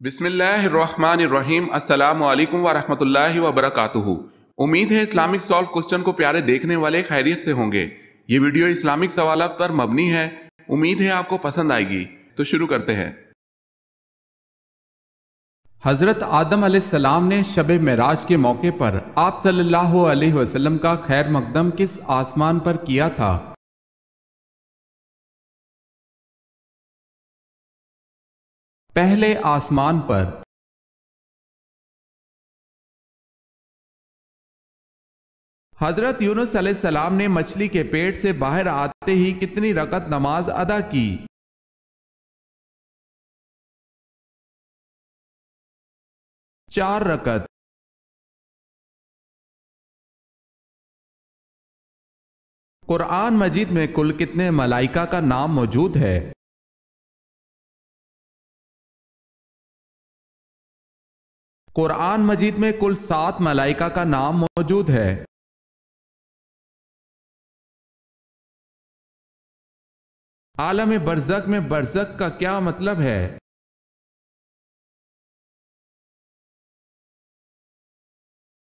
بسم اللہ الرحمن الرحیم۔ السلام علیکم ورحمۃ اللہ وبرکاتہ۔ امید ہے اسلامک سالو کوسچن کو پیارے دیکھنے والے خیریت سے ہوں گے۔ یہ ویڈیو اسلامک سوالات پر مبنی ہے۔ امید ہے آپ کو پسند آئے گی۔ تو شروع کرتے ہیں۔ حضرت آدم علیہ السلام نے شب معراج کے موقع پر آپ صلی اللہ علیہ وسلم کا خیر مقدم کس آسمان پر کیا تھا؟ پہلے آسمان پر۔ حضرت یونس علیہ السلام نے مچھلی کے پیٹ سے باہر آتے ہی کتنی رکعت نماز ادا کی؟ 4 رکعت۔ قرآن مجید میں کل کتنے ملائکہ کا نام موجود ہے؟ قرآن مجید میں کل 7 ملائکہ کا نام موجود ہے۔ عالم برزخ میں برزخ کا کیا مطلب ہے؟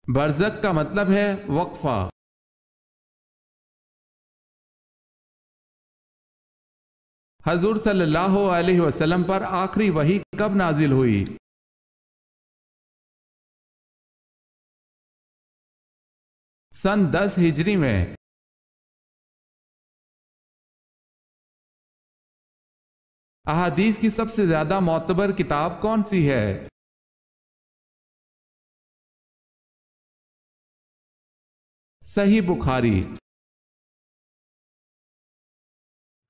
برزخ کا مطلب ہے وقفہ۔ حضور صلی اللہ علیہ وسلم پر آخری وحی کب نازل ہوئی؟ سن 10 ہجری میں۔ احادیث کی سب سے زیادہ معتبر کتاب کون سی ہے؟ صحیح بخاری۔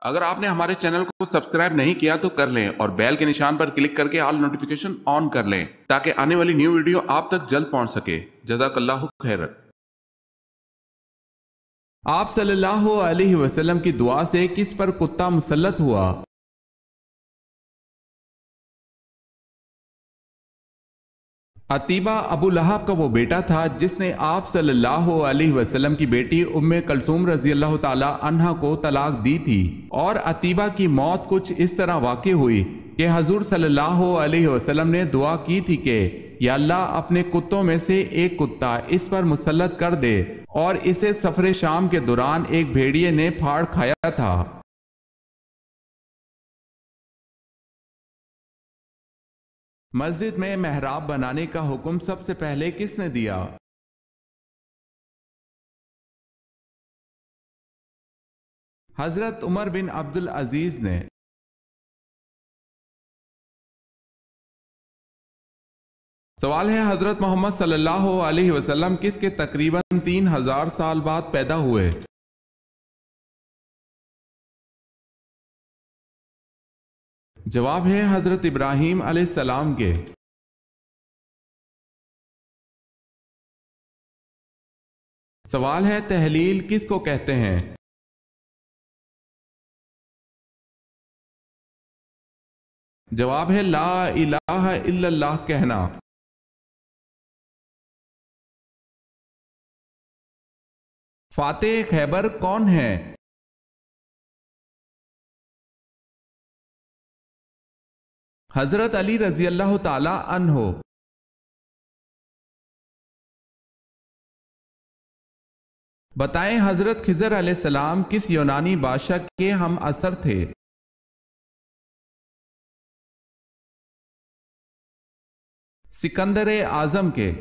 اگر آپ نے ہمارے چینل کو سبسکرائب نہیں کیا تو کر لیں اور بیل کے نشان پر کلک کر کے آل نوٹیفیکیشن آن کر لیں تاکہ آنے والی نیو ویڈیو آپ تک جلد پہنچ سکے۔ جزاک اللہ خیر۔ آپ صلی اللہ علیہ وسلم کی دعا سے کس پر کتا مسلط ہوا؟ عتیبہ ابو لہب کا وہ بیٹا تھا جس نے آپ صلی اللہ علیہ وسلم کی بیٹی ام کلثوم رضی اللہ تعالی عنہا کو طلاق دی تھی، اور عتیبہ کی موت کچھ اس طرح واقع ہوئی کہ حضور صلی اللہ علیہ وسلم نے دعا کی تھی کہ یا اللہ اپنے کتوں میں سے ایک کتا اس پر مسلط کر دے، اور اسے سفر شام کے دوران ایک بھیڑیے نے پھاڑ کھایا تھا۔ مسجد میں محراب بنانے کا حکم سب سے پہلے کس نے دیا؟ حضرت عمر بن عبد العزیز نے۔ سوال ہے حضرت محمد صلی اللہ علیہ وسلم کس کے تقریباً 3000 سال بعد پیدا ہوئے؟ جواب ہے حضرت ابراہیم علیہ السلام کے۔ سوال ہے تحلیل کس کو کہتے ہیں؟ جواب ہے لا الہ الا اللہ کہنا۔ فاتح خیبر کون ہے؟ حضرت علی رضی اللہ تعالی عنہ۔ بتائیں حضرت خضر علیہ السلام کس یونانی بادشاہ کے ہم عصر تھے؟ سکندر اعظم کے۔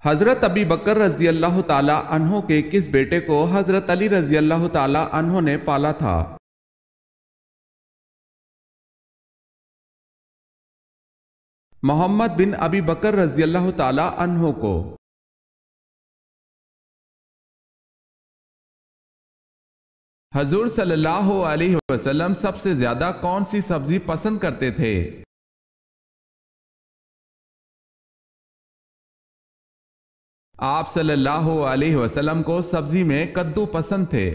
حضرت ابی بکر رضی اللہ تعالی عنہ کے کس بیٹے کو حضرت علی رضی اللہ تعالی عنہ نے پالا تھا؟ محمد بن ابی بکر رضی اللہ تعالی عنہ کو۔ حضور صلی اللہ علیہ وسلم سب سے زیادہ کون سی سبزی پسند کرتے تھے؟ آپ صلی اللہ علیہ وسلم کو سبزی میں کدو پسند تھے۔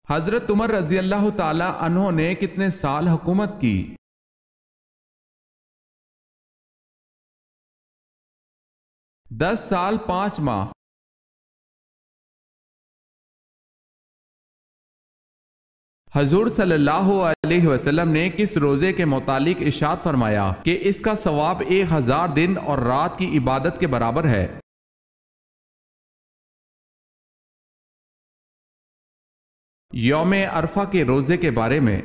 حضرت عمر رضی اللہ تعالی عنہ نے کتنے سال حکومت کی؟ 10 سال 5 ماہ۔ حضور صلی اللہ علیہ وسلم نے کس روزے کے متعلق ارشاد فرمایا کہ اس کا ثواب 1000 دن اور رات کی عبادت کے برابر ہے؟ یوم عرفہ کے روزے کے بارے میں۔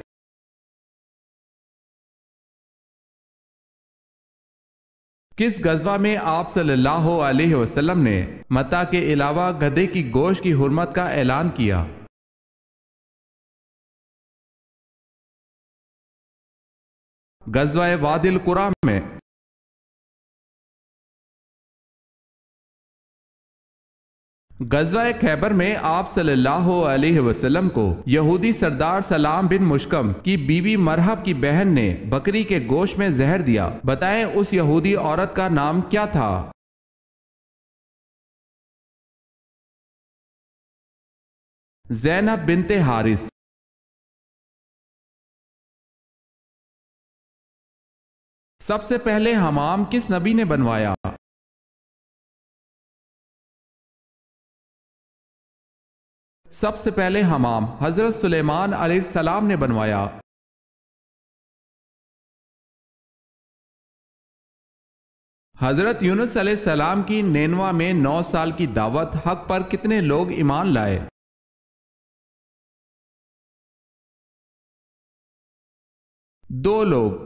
کس غزوہ میں آپ صلی اللہ علیہ وسلم نے متاع کے علاوہ گدھے کی گوشت کی حرمت کا اعلان کیا؟ غزوہ وادی القریٰ میں۔ غزوہ خیبر میں آپ صلی اللہ علیہ وسلم کو یہودی سردار سلام بن مشکم کی بیوی مرحب کی بہن نے بکری کے گوشت میں زہر دیا، بتائیں اس یہودی عورت کا نام کیا تھا؟ زینب بنت حارث۔ سب سے پہلے حمام کس نبی نے بنوایا؟ سب سے پہلے حمام حضرت سلیمان علیہ السلام نے بنوایا۔ حضرت یونس علیہ السلام کی نینوا میں 9 سال کی دعوت حق پر کتنے لوگ ایمان لائے؟ 2 لوگ۔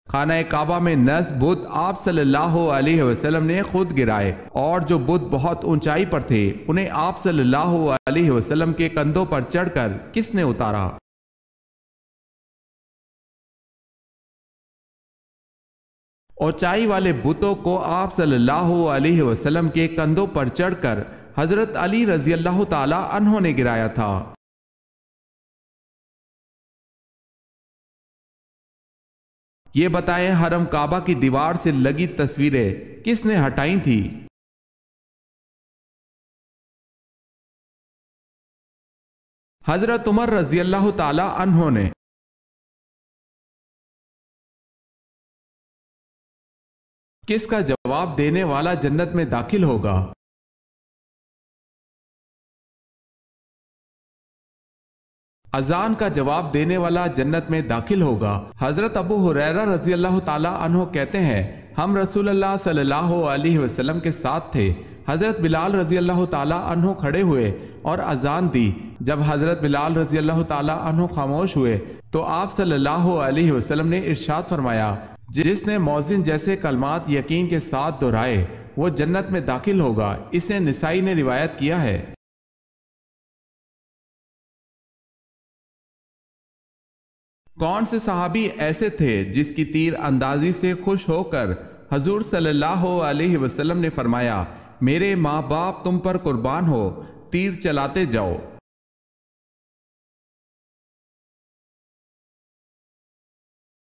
خانہ کعبہ میں نصب بت آپ صلی اللہ علیہ وسلم نے خود گرائے، اور جو بت بہت اونچائی پر تھے انہیں آپ صلی اللہ علیہ وسلم کے کندھوں پر چڑھ کر کس نے اتارا؟ اونچائی والے بتوں کو آپ صلی اللہ علیہ وسلم کے کندھوں پر چڑھ کر حضرت علی رضی اللہ تعالی عنہ نے گرایا تھا۔ یہ بتائیں حرم کعبہ کی دیوار سے لگی تصویریں کس نے ہٹائیں تھی؟ حضرت عمر رضی اللہ تعالی عنہ نے۔ کس کا جواب دینے والا جنت میں داخل ہوگا؟ اذان کا جواب دینے والا جنت میں داخل ہوگا۔ حضرت ابو ہریرہ رضی اللہ تعالی عنہ کہتے ہیں ہم رسول اللہ صلی اللہ علیہ وسلم کے ساتھ تھے، حضرت بلال رضی اللہ تعالی عنہ کھڑے ہوئے اور اذان دی۔ جب حضرت بلال رضی اللہ تعالی عنہ خاموش ہوئے تو آپ صلی اللہ علیہ وسلم نے ارشاد فرمایا جس نے مؤذن جیسے کلمات یقین کے ساتھ دہرائے وہ جنت میں داخل ہوگا۔ اسے نسائی نے روایت کیا ہے۔ کون سے صحابی ایسے تھے جس کی تیر اندازی سے خوش ہو کر حضور صلی اللہ علیہ وسلم نے فرمایا میرے ماں باپ تم پر قربان ہو، تیر چلاتے جاؤ؟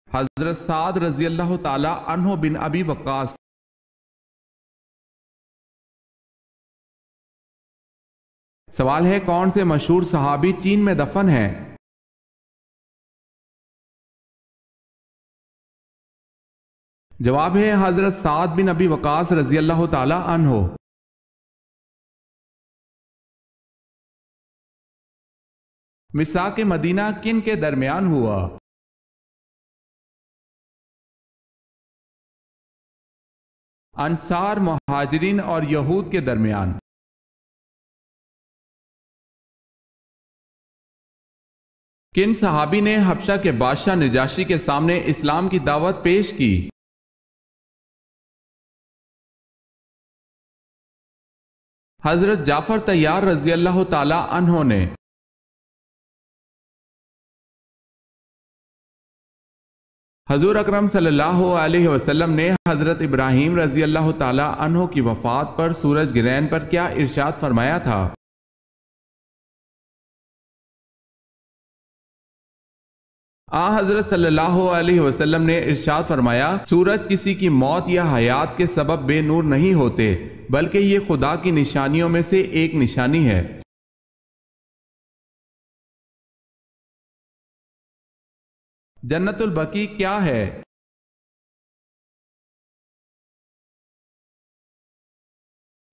حضرت سعد رضی اللہ تعالی عنہ بن ابی وقاص۔ سوال ہے کون سے مشہور صحابی چین میں دفن ہیں؟ جواب ہے حضرت سعد بن ابی وقاص رضی اللہ تعالی عنہ۔ میثاق مدینہ کن کے درمیان ہوا؟ انصار، مہاجرین اور یہود کے درمیان۔ کن صحابی نے حبشہ کے بادشاہ نجاشی کے سامنے اسلام کی دعوت پیش کی؟ حضرت جعفر طیار رضی اللہ تعالی عنہ نے۔ حضور اکرم صلی اللہ علیہ وسلم نے حضرت ابراہیم رضی اللہ تعالی عنہ کی وفات پر سورج گرہن پر کیا ارشاد فرمایا تھا؟ حضرت صلی اللہ علیہ وسلم نے ارشاد فرمایا سورج کسی کی موت یا حیات کے سبب بے نور نہیں ہوتے بلکہ یہ خدا کی نشانیوں میں سے ایک نشانی ہے۔ جنت البقیع کیا ہے؟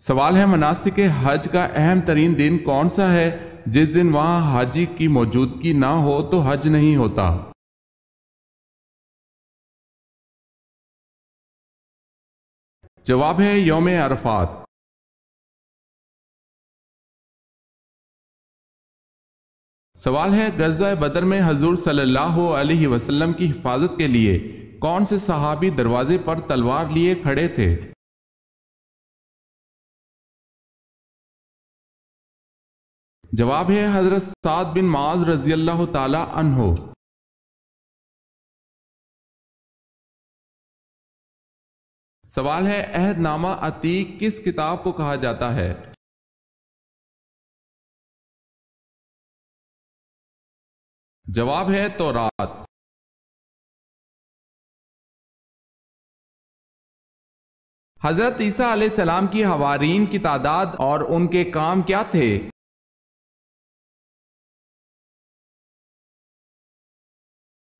سوال ہے مناسک حج کا اہم ترین دن کون سا ہے؟ جس دن وہاں حاجی کی موجودگی نہ ہو تو حج نہیں ہوتا۔ جواب ہے یوم عرفات۔ سوال ہے غزوہ بدر میں حضور صلی اللہ علیہ وسلم کی حفاظت کے لیے کون سے صحابی دروازے پر تلوار لیے کھڑے تھے؟ جواب ہے حضرت سعد بن معاذ رضی اللہ تعالی عنہ۔ سوال ہے عہد نامہ عتیق کس کتاب کو کہا جاتا ہے؟ جواب ہے تورات۔ حضرت عیسیٰ علیہ السلام کی حوارین کی تعداد اور ان کے کام کیا تھے؟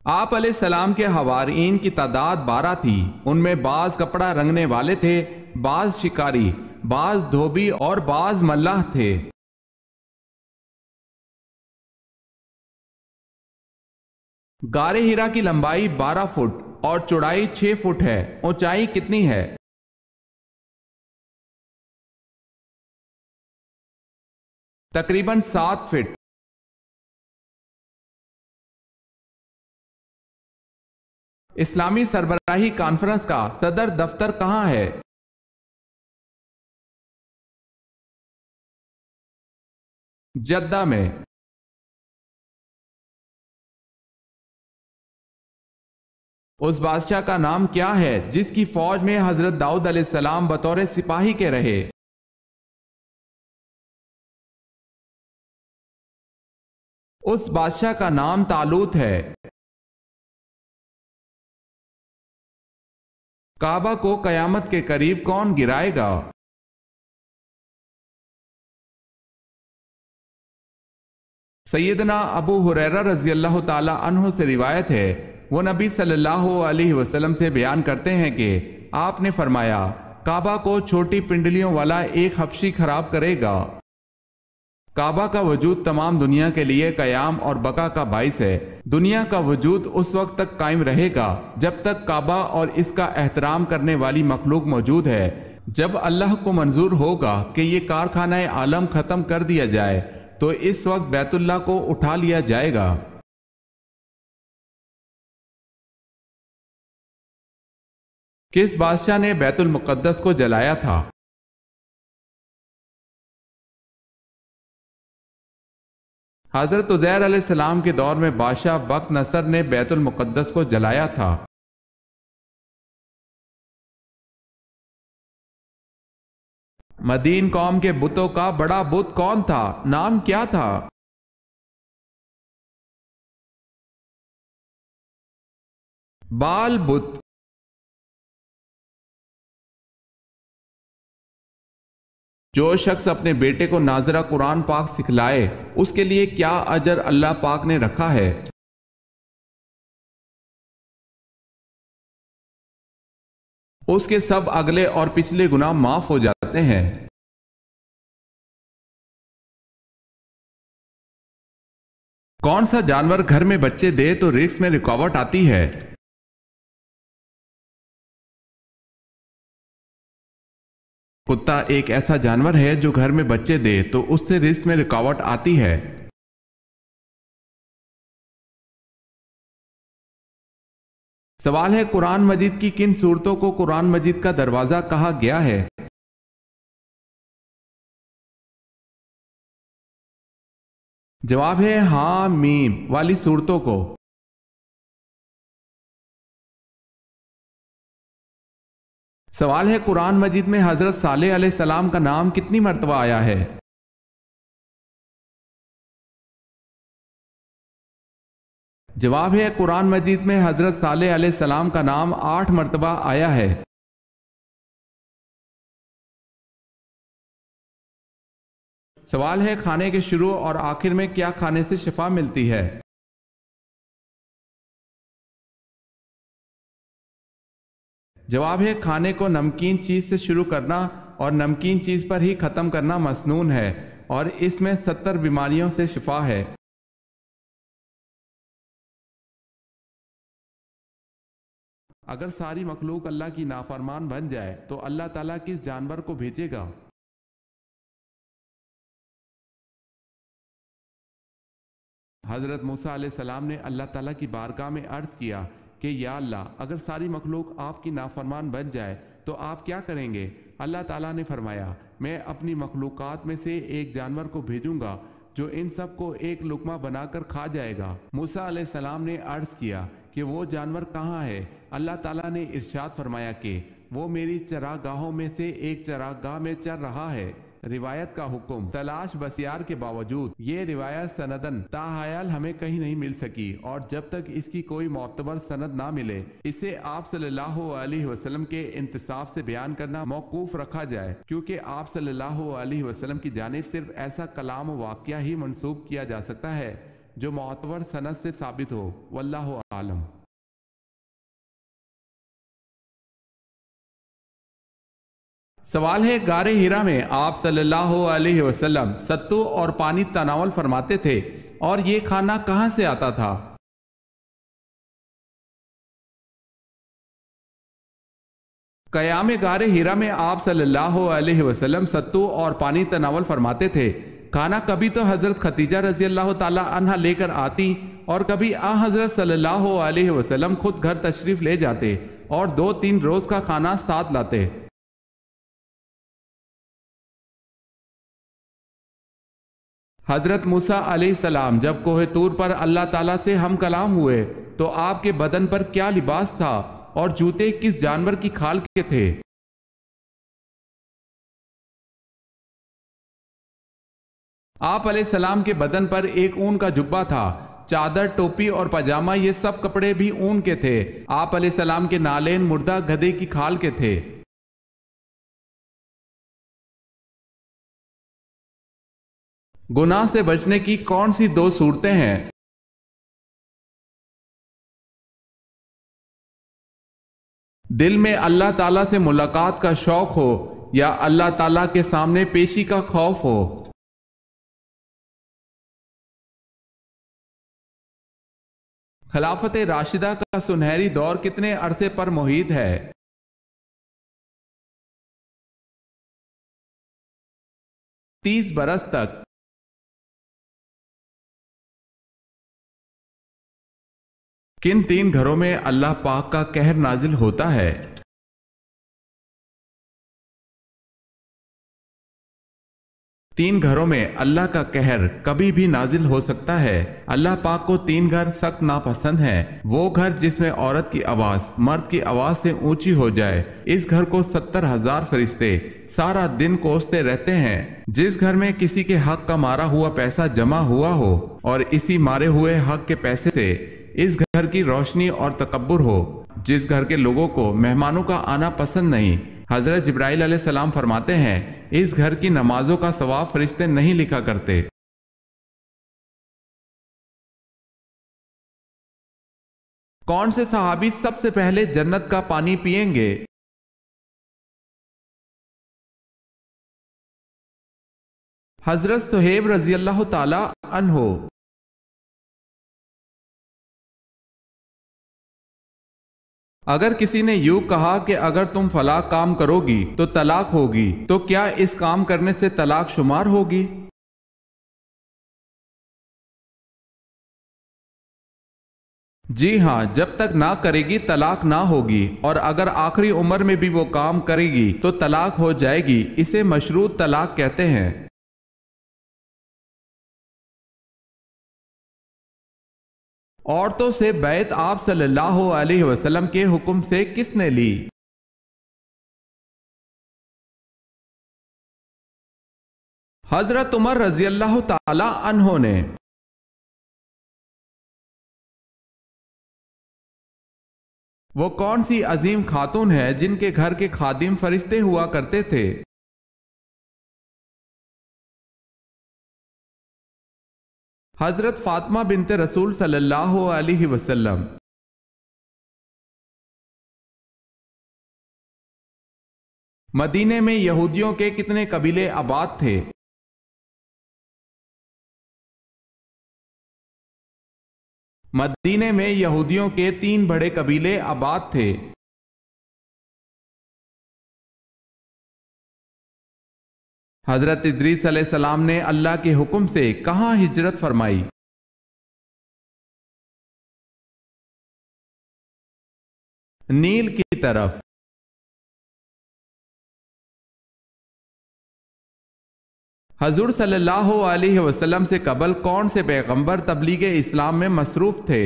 آپ علیہ السلام کے حوارین کی تعداد 12 تھی۔ ان میں بعض کپڑا رنگنے والے تھے، بعض شکاری، بعض دھوبی اور بعض ملاح تھے۔ غار ہیرا کی لمبائی 12 فٹ اور چوڑائی 6 فٹ ہے، اونچائی کتنی ہے؟ تقریباً 7 فٹ۔ اسلامی سربراہی کانفرنس کا صدر دفتر کہاں ہے؟ جدہ میں۔ اس بادشاہ کا نام کیا ہے جس کی فوج میں حضرت داؤد علیہ السلام بطور سپاہی کے رہے؟ اس بادشاہ کا نام طالوت ہے۔ کعبہ کو قیامت کے قریب کون گرائے گا؟ سیدنا ابو ہریرہ رضی اللہ تعالی عنہ سے روایت ہے، وہ نبی صلی اللہ علیہ وسلم سے بیان کرتے ہیں کہ آپ نے فرمایا، کعبہ کو چھوٹی پنڈلیوں والا ایک حبشی خراب کرے گا۔ کعبہ کا وجود تمام دنیا کے لیے قیام اور بقا کا باعث ہے۔ دنیا کا وجود اس وقت تک قائم رہے گا جب تک کعبہ اور اس کا احترام کرنے والی مخلوق موجود ہے۔ جب اللہ کو منظور ہوگا کہ یہ کارخانہ عالم ختم کر دیا جائے تو اس وقت بیت اللہ کو اٹھا لیا جائے گا۔ کس بادشاہ نے بیت المقدس کو جلایا تھا؟ حضرت عزیر علیہ السلام کے دور میں بادشاہ بخت نصر نے بیت المقدس کو جلایا تھا۔ مدین قوم کے بتوں کا بڑا بت کون تھا؟ نام کیا تھا؟ بال بت۔ جو شخص اپنے بیٹے کو ناظرہ قرآن پاک سکھلائے اس کے لیے کیا اجر اللہ پاک نے رکھا ہے؟ اس کے سب اگلے اور پچھلے گناہ معاف ہو جاتے ہیں۔ کون سا جانور گھر میں بچے دے تو رزق میں رکاوٹ آتی ہے؟ کتا ایک ایسا جانور ہے جو گھر میں بچے دے تو اس سے رزق میں رکاوٹ آتی ہے۔ سوال ہے قرآن مجید کی کن سورتوں کو قرآن مجید کا دروازہ کہا گیا ہے؟ جواب ہے ہاں میم والی سورتوں کو۔ سوال ہے قرآن مجید میں حضرت صالح علیہ السلام کا نام کتنی مرتبہ آیا ہے؟ جواب ہے قرآن مجید میں حضرت صالح علیہ السلام کا نام 8 مرتبہ آیا ہے۔ سوال ہے کھانے کے شروع اور آخر میں کیا کھانے سے شفا ملتی ہے؟ جواب ہے کھانے کو نمکین چیز سے شروع کرنا اور نمکین چیز پر ہی ختم کرنا مسنون ہے، اور اس میں 70 بیماریوں سے شفا ہے۔ اگر ساری مخلوق اللہ کی نافرمان بن جائے تو اللہ تعالیٰ کس جانور کو بھیجے گا؟ حضرت موسیٰ علیہ السلام نے اللہ تعالیٰ کی بارگاہ میں عرض کیا کہ یا اللہ، اگر ساری مخلوق آپ کی نافرمان بن جائے تو آپ کیا کریں گے؟ اللہ تعالیٰ نے فرمایا، میں اپنی مخلوقات میں سے ایک جانور کو بھیجوں گا جو ان سب کو ایک لقمہ بنا کر کھا جائے گا۔ موسیٰ علیہ السلام نے عرض کیا کہ وہ جانور کہاں ہے؟ اللہ تعالیٰ نے ارشاد فرمایا کہ وہ میری چراگاہوں میں سے ایک چراگاہ میں چر رہا ہے۔ روایت کا حکم تلاش بسیار کے باوجود یہ روایت سندن تاحیال ہمیں کہیں نہیں مل سکی، اور جب تک اس کی کوئی معتبر سند نہ ملے اسے آپ صلی اللہ علیہ وسلم کے انتصاف سے بیان کرنا موقوف رکھا جائے، کیونکہ آپ صلی اللہ علیہ وسلم کی جانب صرف ایسا کلام و واقعہ ہی منسوب کیا جا سکتا ہے جو معتبر سند سے ثابت ہو۔ واللہ عالم۔ سوال ہے، غار ہرا میں آپ صلی اللہ علیہ وسلم ستو اور پانی تناول فرماتے تھے، اور یہ کھانا کہاں سے آتا تھا؟ قیام غار ہرا میں آپ صلی اللہ علیہ وسلم ستو اور پانی تناول فرماتے تھے۔ کھانا کبھی تو حضرت خدیجہ رضی اللہ تعالی عنہ لے کر آتی، اور کبھی حضرت صلی اللہ علیہ وسلم خود گھر تشریف لے جاتے اور 2-3 روز کا کھانا ساتھ لاتے۔ حضرت موسیٰ علیہ السلام جب کوہ طور پر اللہ تعالیٰ سے ہم کلام ہوئے تو آپ کے بدن پر کیا لباس تھا اور جوتے کس جانور کی کھال کے تھے؟ آپ علیہ السلام کے بدن پر ایک اون کا جبہ تھا، چادر، ٹوپی اور پاجامہ یہ سب کپڑے بھی اون کے تھے۔ آپ علیہ السلام کے نالین مردہ گدھے کی کھال کے تھے۔ گناہ سے بچنے کی کون سی 2 صورتیں ہیں؟ دل میں اللہ تعالیٰ سے ملاقات کا شوق ہو یا اللہ تعالیٰ کے سامنے پیشی کا خوف ہو۔ خلافت راشدہ کا سنہری دور کتنے عرصے پر محیط ہے؟ 30 برس تک۔ کن 3 گھروں میں اللہ پاک کا قہر نازل ہوتا ہے؟ تین گھروں میں اللہ کا قہر کبھی بھی نازل ہو سکتا ہے۔ اللہ پاک کو 3 گھر سخت ناپسند ہیں۔ وہ گھر جس میں عورت کی آواز مرد کی آواز سے اونچی ہو جائے، اس گھر کو 70,000 فرشتے سارا دن کوستے رہتے ہیں۔ جس گھر میں کسی کے حق کا مارا ہوا پیسہ جمع ہوا ہو اور اسی مارے ہوئے حق کے پیسے سے اس گھر کی روشنی اور تکبر ہو۔ جس گھر کے لوگوں کو مہمانوں کا آنا پسند نہیں، حضرت جبرائیل علیہ السلام فرماتے ہیں اس گھر کی نمازوں کا ثواب فرشتے نہیں لکھا کرتے۔ کون سے صحابی سب سے پہلے جنت کا پانی پئیں گے؟ حضرت صہیب رضی اللہ تعالی عنہ۔ اگر کسی نے یوں کہا کہ اگر تم فلاں کام کرو گی تو طلاق ہوگی، تو کیا اس کام کرنے سے طلاق شمار ہوگی؟ جی ہاں، جب تک نہ کرے گی طلاق نہ ہوگی، اور اگر آخری عمر میں بھی وہ کام کرے گی تو طلاق ہو جائے گی۔ اسے مشروط طلاق کہتے ہیں۔ عورتوں سے بیعت آپ صلی اللہ علیہ وسلم کے حکم سے کس نے لی؟ حضرت عمر رضی اللہ تعالی عنہ نے۔ وہ کون سی عظیم خاتون ہے جن کے گھر کے خادم فرشتے ہوا کرتے تھے؟ حضرت فاطمہ بنت رسول صلی اللہ علیہ وسلم۔ مدینے میں یہودیوں کے کتنے قبیلے آباد تھے؟ مدینے میں یہودیوں کے 3 بڑے قبیلے آباد تھے۔ حضرت ادریس علیہ السلام نے اللہ کے حکم سے کہاں ہجرت فرمائی؟ نیل کی طرف۔ حضور صلی اللہ علیہ وسلم سے قبل کون سے پیغمبر تبلیغ اسلام میں مصروف تھے؟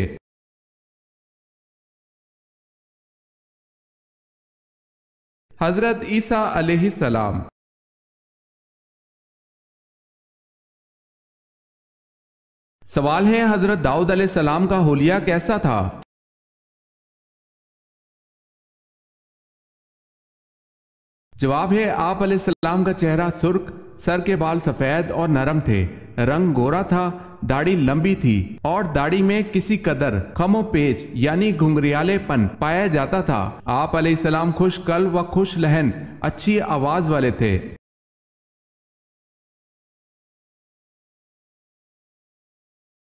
حضرت عیسیٰ علیہ السلام۔ سوال ہے، حضرت داؤد علیہ السلام کا حلیہ کیسا تھا؟ جواب ہے، آپ علیہ السلام کا چہرہ سرخ، سر کے بال سفید اور نرم تھے، رنگ گورا تھا، داڑھی لمبی تھی اور داڑھی میں کسی قدر خم و پیچ یعنی گھنگریالے پن پایا جاتا تھا۔ آپ علیہ السلام خوش قلب و خوش لہن، اچھی آواز والے تھے۔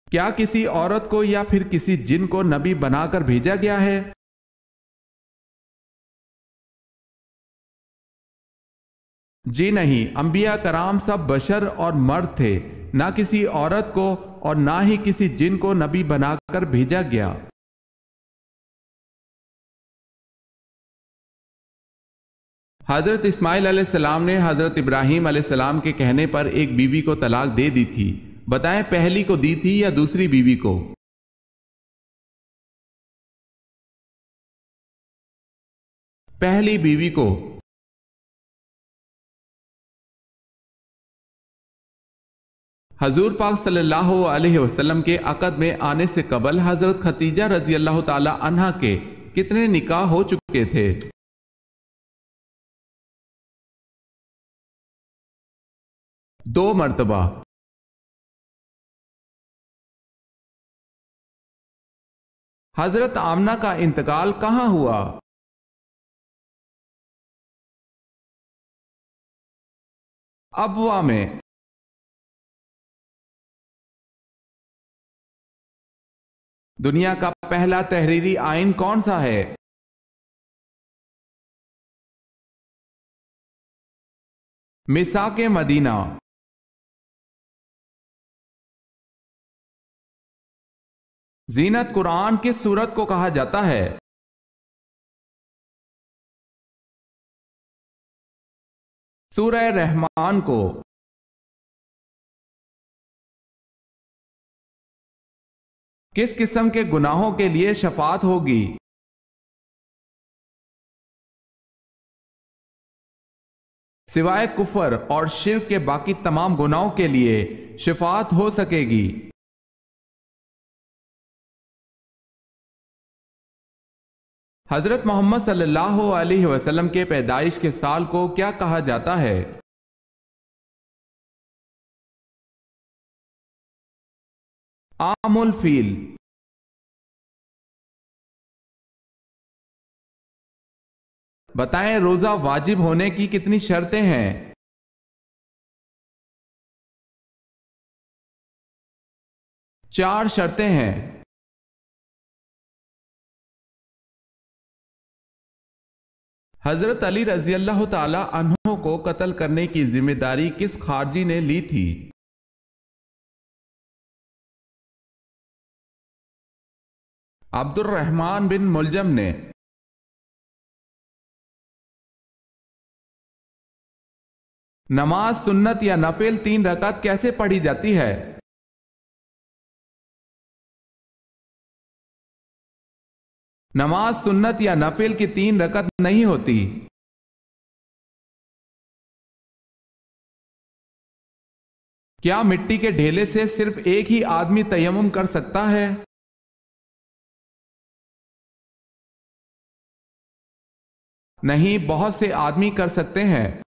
کیا کسی عورت کو یا پھر کسی جن کو نبی بنا کر بھیجا گیا ہے؟ جی نہیں، انبیاء کرام سب بشر اور مرد تھے، نہ کسی عورت کو اور نہ ہی کسی جن کو نبی بنا کر بھیجا گیا۔ حضرت اسماعیل علیہ السلام نے حضرت ابراہیم علیہ السلام کے کہنے پر ایک بیوی کو طلاق دے دی تھی، بتائیں پہلی کو دی تھی یا دوسری بیوی کو؟ پہلی بیوی کو۔ حضور پاک صلی اللہ علیہ وسلم کے عقد میں آنے سے قبل حضرت خدیجہ رضی اللہ تعالی عنہا کے کتنے نکاح ہو چکے تھے؟ 2 مرتبہ۔ حضرت آمنہ کا انتقال کہاں ہوا؟ ابوا میں۔ دنیا کا پہلا تحریری آئین کون سا ہے؟ میثاق مدینہ۔ زینت قرآن کس سورت کو کہا جاتا ہے؟ سورہ رحمان کو۔ کس قسم کے گناہوں کے لیے شفاعت ہوگی؟ سوائے کفر اور شرک کے باقی تمام گناہوں کے لیے شفاعت ہو سکے گی۔ حضرت محمد صلی اللہ علیہ وسلم کے پیدائش کے سال کو کیا کہا جاتا ہے؟ عام الفیل۔ بتائیں روزہ واجب ہونے کی کتنی شرطیں ہیں؟ 4 شرطیں ہیں۔ حضرت علی رضی اللہ تعالی عنہ کو قتل کرنے کی ذمہ داری کس خارجی نے لی تھی؟ عبد الرحمن بن ملجم نے۔ نماز سنت یا نفل 3 رکعت کیسے پڑھی جاتی ہے؟ نماز سنت یا نفل کی 3 رکعت نہیں ہوتی۔ کیا مٹی کے ڈھیلے سے صرف ایک ہی آدمی تیمم کر سکتا ہے؟ نہیں، بہت سے آدمی کر سکتے ہیں۔